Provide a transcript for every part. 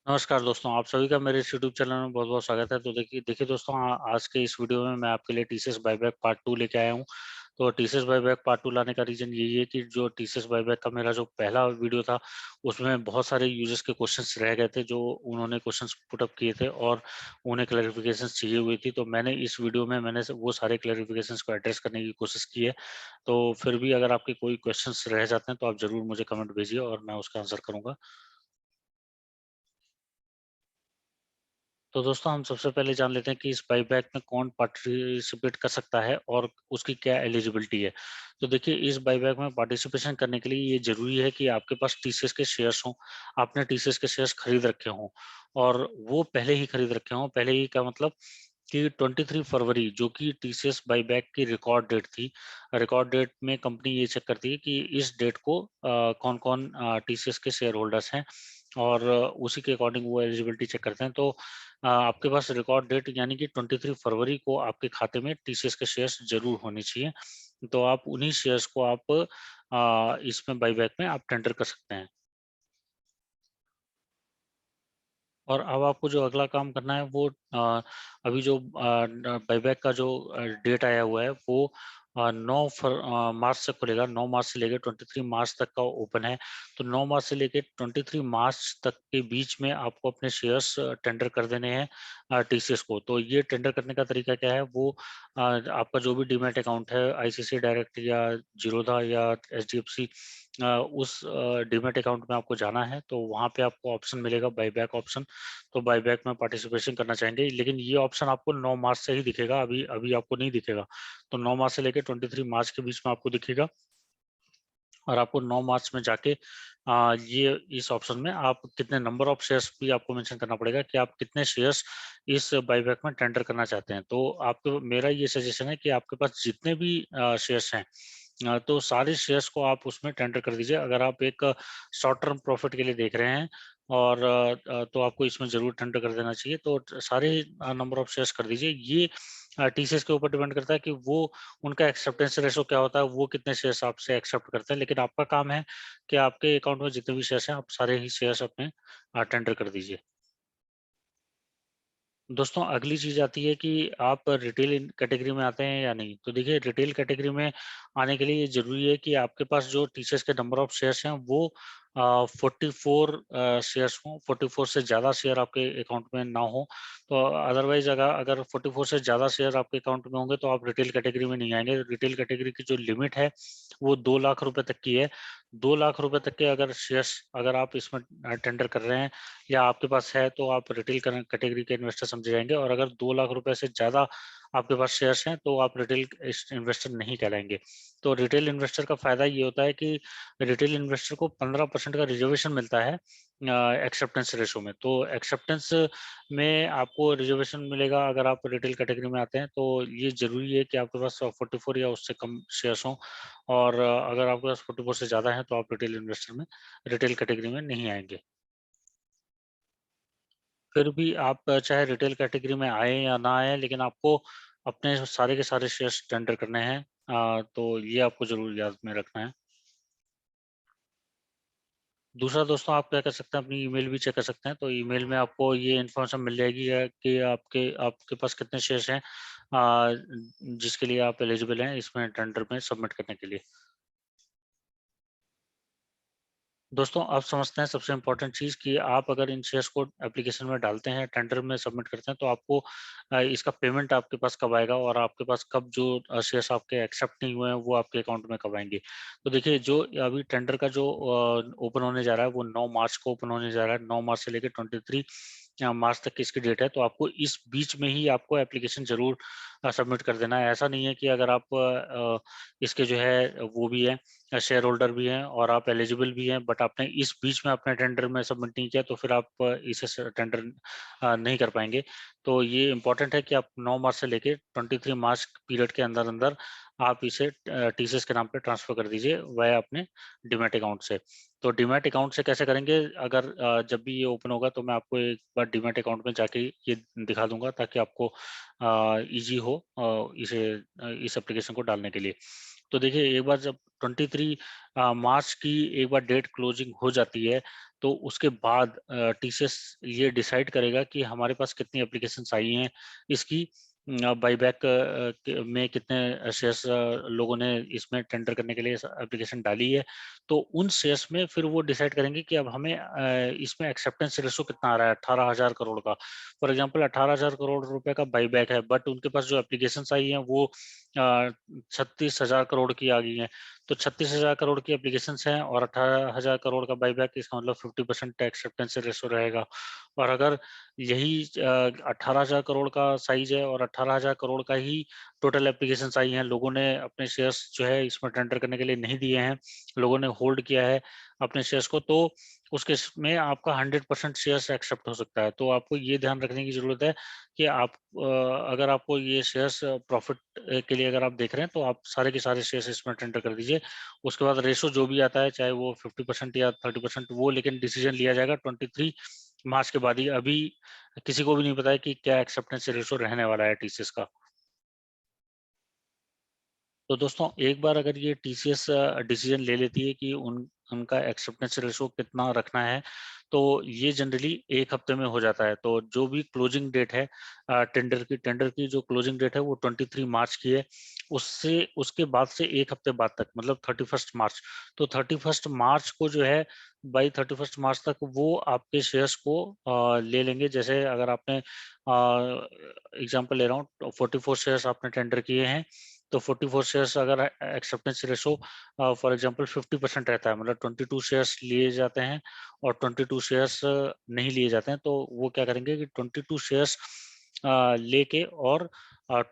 नमस्कार दोस्तों, आप सभी का मेरे इस यूट्यूब चैनल में बहुत-बहुत स्वागत है। तो देखिए देखिए दोस्तों, आज के इस वीडियो में मैं आपके लिए टीसीएस बायबैक पार्ट 2 लेके आया हूँ। तो टीसीएस बायबैक पार्ट 2 लाने का रीज़न यही है कि जो टीसीएस बायबैक का मेरा जो पहला वीडियो था, उसमें बहुत सारे यूज़र्स के क्वेश्चंस रह गए थे, जो उन्होंने क्वेश्चंस पुट अप किए थे और उन्हें क्लैरिफिकेशंस चाहिए हुई थी। तो मैंने इस वीडियो में वो सारे क्लैरिफिकेशंस को एड्रेस करने की कोशिश की है। तो फिर भी अगर आपके कोई क्वेश्चंस रह जाते हैं, तो आप ज़रूर मुझे कमेंट भेजिए और मैं उसका आंसर करूँगा। तो दोस्तों, हम सबसे पहले जान लेते हैं कि इस बायबैक में कौन पार्टिसिपेट कर सकता है और उसकी क्या एलिजिबिलिटी है। तो देखिए, इस बायबैक में पार्टिसिपेशन करने के लिए ये ज़रूरी है कि आपके पास टीसीएस के शेयर्स हों, आपने टीसीएस के शेयर्स खरीद रखे हों और वो पहले ही खरीद रखे हों। पहले ही का मतलब कि 23 फरवरी, जो कि टीसीएस बायबैक की रिकॉर्ड डेट थी। रिकॉर्ड डेट में कंपनी ये चेक करती है कि इस डेट को कौन-कौन टीसीएस के शेयर होल्डर्स हैं और उसी के अकॉर्डिंग वो एलिजिबिलिटी चेक करते हैं। तो आपके पास रिकॉर्ड डेट यानी कि 23 फरवरी को आपके खाते में टीसीएस के शेयर्स ज़रूर होने चाहिए। तो आप उन्हीं शेयर्स को आप इसमें बायबैक में आप टेंडर कर सकते हैं। और अब आपको जो अगला काम करना है वो अभी जो बायबैक का जो डेट आया हुआ है वो 9 मार्च से खुलेगा। 9 मार्च से लेकर 23 मार्च तक का ओपन है। तो 9 मार्च से लेके 23 मार्च तक के बीच में आपको अपने शेयर्स टेंडर कर देने हैं टीसीएस को। तो ये टेंडर करने का तरीका क्या है, वो आपका जो भी डीमैट अकाउंट है आईसीआईसीआई डायरेक्ट या जीरोधा या एचडीएफसी, उस डीमैट अकाउंट में आपको जाना है। तो वहाँ पे आपको ऑप्शन मिलेगा बायबैक ऑप्शन। तो बायबैक में पार्टिसिपेशन करना चाहेंगे, लेकिन ये ऑप्शन आपको 9 मार्च से ही दिखेगा, अभी अभी आपको नहीं दिखेगा। तो 9 मार्च से लेके 23 मार्च के बीच में आपको दिखेगा और आपको 9 मार्च में जाके ये इस ऑप्शन में आप कितने नंबर ऑफ शेयर्स भी आपको मेंशन करना पड़ेगा कि आप कितने शेयर्स इस बायबैक में टेंडर करना चाहते हैं। तो आपको मेरा ये सजेशन है कि आपके पास जितने भी शेयर्स हैं, तो सारे शेयर्स को आप उसमें टेंडर कर दीजिए। अगर आप एक शॉर्ट टर्म प्रॉफिट के लिए देख रहे हैं और तो आपको इसमें ज़रूर टेंडर कर देना चाहिए। तो सारे नंबर ऑफ शेयर्स कर दीजिए। ये टीसीएस के ऊपर डिपेंड करता है कि वो उनका एक्सेप्टेंस रेशो क्या होता है, वो कितने शेयर्स आपसे एक्सेप्ट करते हैं। लेकिन आपका काम है कि आपके अकाउंट में जितने भी शेयर्स हैं, आप सारे ही शेयर्स अपने टेंडर कर दीजिए। दोस्तों, अगली चीज़ आती है कि आप रिटेल इन कैटेगरी में आते हैं या नहीं। तो देखिए, रिटेल कैटेगरी में आने के लिए ये ज़रूरी है कि आपके पास जो टीसीएस के नंबर ऑफ शेयर्स हैं वो 44 शेयर्स हों, 44 से ज़्यादा शेयर आपके अकाउंट में ना हो। तो अदरवाइज़ अगर 44 से ज़्यादा शेयर आपके अकाउंट में होंगे तो आप रिटेल कैटेगरी में नहीं आएँगे। रिटेल कैटेगरी की जो लिमिट है वो 2 लाख रुपए तक की है। 2 लाख रुपए तक के अगर शेयर्स अगर आप इसमें टेंडर कर रहे हैं या आपके पास है, तो आप रिटेल कैटेगरी के इन्वेस्टर समझे जाएँगे। और अगर 2 लाख रुपए से ज़्यादा आपके पास शेयर्स हैं, तो आप रिटेल इन्वेस्टर नहीं कहलाएँगे। तो रिटेल इन्वेस्टर का फ़ायदा ये होता है कि रिटेल इन्वेस्टर को 15% का रिज़र्वेशन मिलता है एक्सेप्टेंस रेशो में। तो एक्सेप्टेंस में आपको रिज़र्वेशन मिलेगा अगर आप रिटेल कैटेगरी में आते हैं। तो ये ज़रूरी है कि आपके पास 44 या उससे कम शेयर्स हों और अगर आपके पास 44 से ज़्यादा हैं, तो आप रिटेल कैटेगरी में नहीं आएँगे। फिर भी आप चाहे रिटेल कैटेगरी में आएँ या ना आएँ, लेकिन आपको अपने सारे के सारे शेयर्स टेंडर करने हैं। तो ये आपको ज़रूर याद में रखना है। दूसरा दोस्तों, आप क्या कर सकते हैं, अपनी ईमेल भी चेक कर सकते हैं। तो ईमेल में आपको ये इन्फॉर्मेशन मिल जाएगी कि आपके आपके पास कितने शेयर्स हैं जिसके लिए आप एलिजिबल हैं इसमें टेंडर में सबमिट करने के लिए। दोस्तों, आप समझते हैं सबसे इम्पोर्टेंट चीज़ कि आप अगर इन शेयर्स को एप्लीकेशन में डालते हैं, टेंडर में सबमिट करते हैं, तो आपको इसका पेमेंट आपके पास कब आएगा और आपके पास कब जो शेयर्स आपके एक्सेप्ट नहीं हुए हैं, वो आपके अकाउंट में कब आएँगे। तो देखिए, जो अभी टेंडर का जो ओपन होने जा रहा है, वो 9 मार्च को ओपन होने जा रहा है। 9 मार्च से लेके 23 मार्च तक की इसकी डेट है। तो आपको इस बीच में ही आपको एप्लीकेशन ज़रूर सबमिट कर देना है। ऐसा नहीं है कि अगर आप इसके जो है वो भी हैं, शेयर होल्डर भी हैं और आप एलिजिबल भी हैं, बट आपने इस बीच में अपने टेंडर में सबमिट नहीं किया, तो फिर आप इसे टेंडर नहीं कर पाएंगे। तो ये इम्पोर्टेंट है कि आप 9 मार्च से लेके 23 मार्च पीरियड के अंदर अंदर आप इसे टीसीएस के नाम पे ट्रांसफर कर दीजिए वाया अपने डीमैट अकाउंट से। तो डीमैट अकाउंट से कैसे करेंगे, अगर जब भी ये ओपन होगा तो मैं आपको एक बार डीमैट अकाउंट में जाके ये दिखा दूंगा, ताकि आपको ईजी हो इस एप्लीकेशन को डालने के लिए। तो देखिए, एक बार जब 23 मार्च की एक बार डेट क्लोजिंग हो जाती है, तो उसके बाद टीसीएस ये डिसाइड करेगा कि हमारे पास कितनी एप्लीकेशंस आई हैं इसकी, बाईबैक में कितने शेयर्स लोगों ने इसमें टेंडर करने के लिए एप्लीकेशन डाली है। तो उन शेयर्स में फिर वो डिसाइड करेंगे कि अब हमें इसमें एक्सेप्टेंस रेशो कितना आ रहा है 18,000 करोड़ का। फॉर एग्जांपल 18,000 करोड़ रुपए का बाईबैक है, बट उनके पास जो एप्लीकेशंस आई हैं वो 36,000 करोड़ की आ गई हैं। तो 36,000 करोड़ की एप्लीकेशंस हैं और 18,000 करोड़ का बाईबैक, इसका मतलब 50% एक्सेप्टेंस रेशो रहेगा। और अगर यही 18,000 करोड़ का साइज है और 18,000 करोड़ का ही टोटल एप्लीकेशंस आई हैं, लोगों ने अपने शेयर्स जो है इसमें टेंडर करने के लिए नहीं दिए हैं, लोगों ने होल्ड किया है अपने शेयर्स को, तो उस केस में आपका 100% शेयर्स एक्सेप्ट हो सकता है। तो आपको ये ध्यान रखने की जरूरत है कि आप अगर आपको ये शेयर्स प्रॉफिट के लिए अगर आप देख रहे हैं तो आप सारे के सारे शेयर्स इसमें टेंडर कर दीजिए। उसके बाद रेशो जो भी आता है, चाहे वो 50% या 30%, वो लेकिन डिसीजन लिया जाएगा 23 मार्च के बाद ही। अभी किसी को भी नहीं पता है कि क्या एक्सेप्टेंस रेशो रहने वाला है टीसीएस का। तो दोस्तों एक बार अगर ये टीसीएस डिसीजन ले लेती है कि उनका एक्सेप्टेंस रेशो कितना रखना है, तो ये जनरली एक हफ्ते में हो जाता है। तो जो भी क्लोजिंग डेट है टेंडर की जो क्लोजिंग डेट है वो 23 मार्च की है। उससे उसके बाद से एक हफ्ते बाद तक, मतलब 31 मार्च, तो 31 मार्च को जो है, बाई 31 मार्च तक वो आपके शेयर्स को ले लेंगे। जैसे अगर आपने एग्जांपल ले रहा हूँ, 44 शेयर्स आपने टेंडर किए हैं, तो 44 शेयर्स अगर एक्सेप्टेंस रेशो फॉर एग्जांपल 50% रहता है, मतलब 22 शेयर्स लिए जाते हैं और 22 शेयर्स नहीं लिए जाते हैं, तो वो क्या करेंगे कि 22 शेयर्स लेके और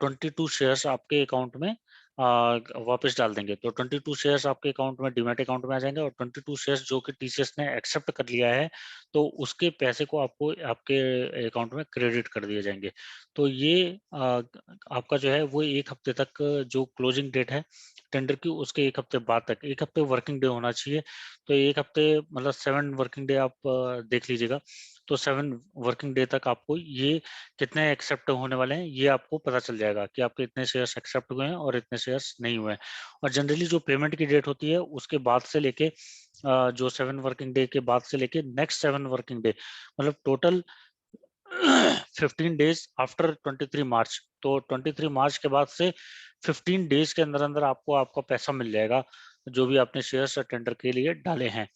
22 शेयर्स आपके अकाउंट में वापस डाल देंगे। तो 22 शेयर्स आपके अकाउंट में, डीमैट अकाउंट में आ जाएंगे, और 22 शेयर्स जो कि टीसीएस ने एक्सेप्ट कर लिया है, तो उसके पैसे को आपको आपके अकाउंट में क्रेडिट कर दिए जाएंगे। तो ये आपका जो है वो एक हफ्ते तक, जो क्लोजिंग डेट है टेंडर की, उसके एक हफ्ते बाद तक, एक हफ्ते वर्किंग डे होना चाहिए। तो एक हफ्ते मतलब 7 वर्किंग डे आप देख लीजिएगा। तो 7 वर्किंग डे तक आपको ये कितने एक्सेप्ट होने वाले हैं ये आपको पता चल जाएगा कि आपके इतने शेयर्स एक्सेप्ट हुए हैं और इतने शेयर्स नहीं हुए हैं। और जनरली जो पेमेंट की डेट होती है उसके बाद से लेके जो 7 वर्किंग डे के बाद से लेके नेक्स्ट 7 वर्किंग डे, मतलब टोटल 15 डेज आफ्टर 23 मार्च, तो 23 मार्च के बाद से 15 डेज के अंदर अंदर आपको आपका पैसा मिल जाएगा, जो भी आपने शेयर्स टेंडर के लिए डाले हैं।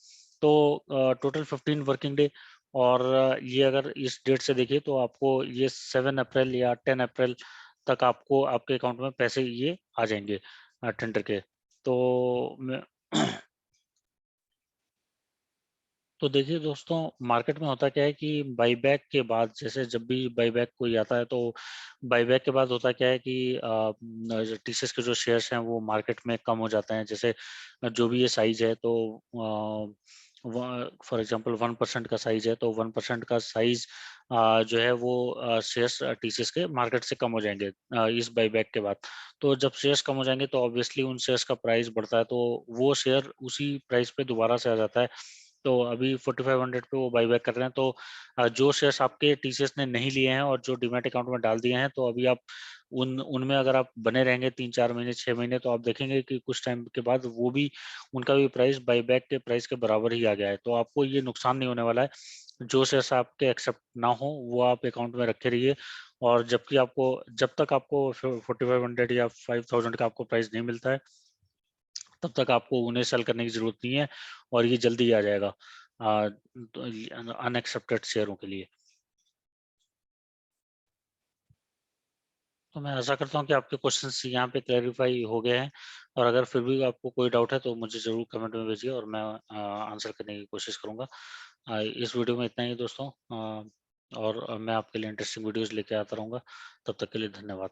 तो टोटल 15 वर्किंग डे। और ये अगर इस डेट से देखिए तो आपको ये 7 अप्रैल या 10 अप्रैल तक आपको आपके अकाउंट में पैसे ये आ जाएंगे टेंडर के। तो मैं तो देखिए दोस्तों, मार्केट में होता क्या है कि बाईबैक के बाद, जैसे जब भी बाईबैक कोई आता है, तो बाईबैक के बाद होता क्या है कि टीसीएस के जो शेयर्स हैं वो मार्केट में कम हो जाते हैं। जैसे जो भी ये साइज है, तो फॉर एग्जांपल 1% का साइज है, तो 1% का साइज जो है वो शेयर्स टीसीएस के मार्केट से कम हो जाएंगे इस बाईबैक के बाद। तो जब शेयर्स कम हो जाएंगे तो ऑब्वियसली उन शेयर्स का प्राइस बढ़ता है, तो वो शेयर उसी प्राइस पे दोबारा से आ जाता है। तो अभी 4500 पे वो बाईबैक कर रहे हैं। तो जो शेयर्स आपके टीसीएस ने नहीं लिए हैं और जो डीमैट अकाउंट में डाल दिए हैं, तो अभी आप उनमें अगर आप बने रहेंगे 3-4 महीने 6 महीने, तो आप देखेंगे कि कुछ टाइम के बाद वो भी, उनका भी प्राइस बाईबैक के प्राइस के बराबर ही आ गया है। तो आपको ये नुकसान नहीं होने वाला है। जो शेयर्स आपके एक्सेप्ट ना हो वो आप अकाउंट में रखे रहिए। और जबकि आपको, जब तक आपको 4500 या 5000 का आपको प्राइस नहीं मिलता है, तब तक आपको उन्हें सेल करने की जरूरत नहीं है, और ये जल्दी आ जाएगा अनएक्सेप्टेड शेयरों के लिए। तो मैं आशा करता हूँ कि आपके क्वेश्चंस यहाँ पे क्लैरिफाई हो गए हैं। और अगर फिर भी आपको कोई डाउट है तो मुझे ज़रूर कमेंट में भेजिए और मैं आंसर करने की कोशिश करूँगा। इस वीडियो में इतना ही दोस्तों। और मैं आपके लिए इंटरेस्टिंग वीडियोस लेके आता रहूँगा। तब तक के लिए धन्यवाद।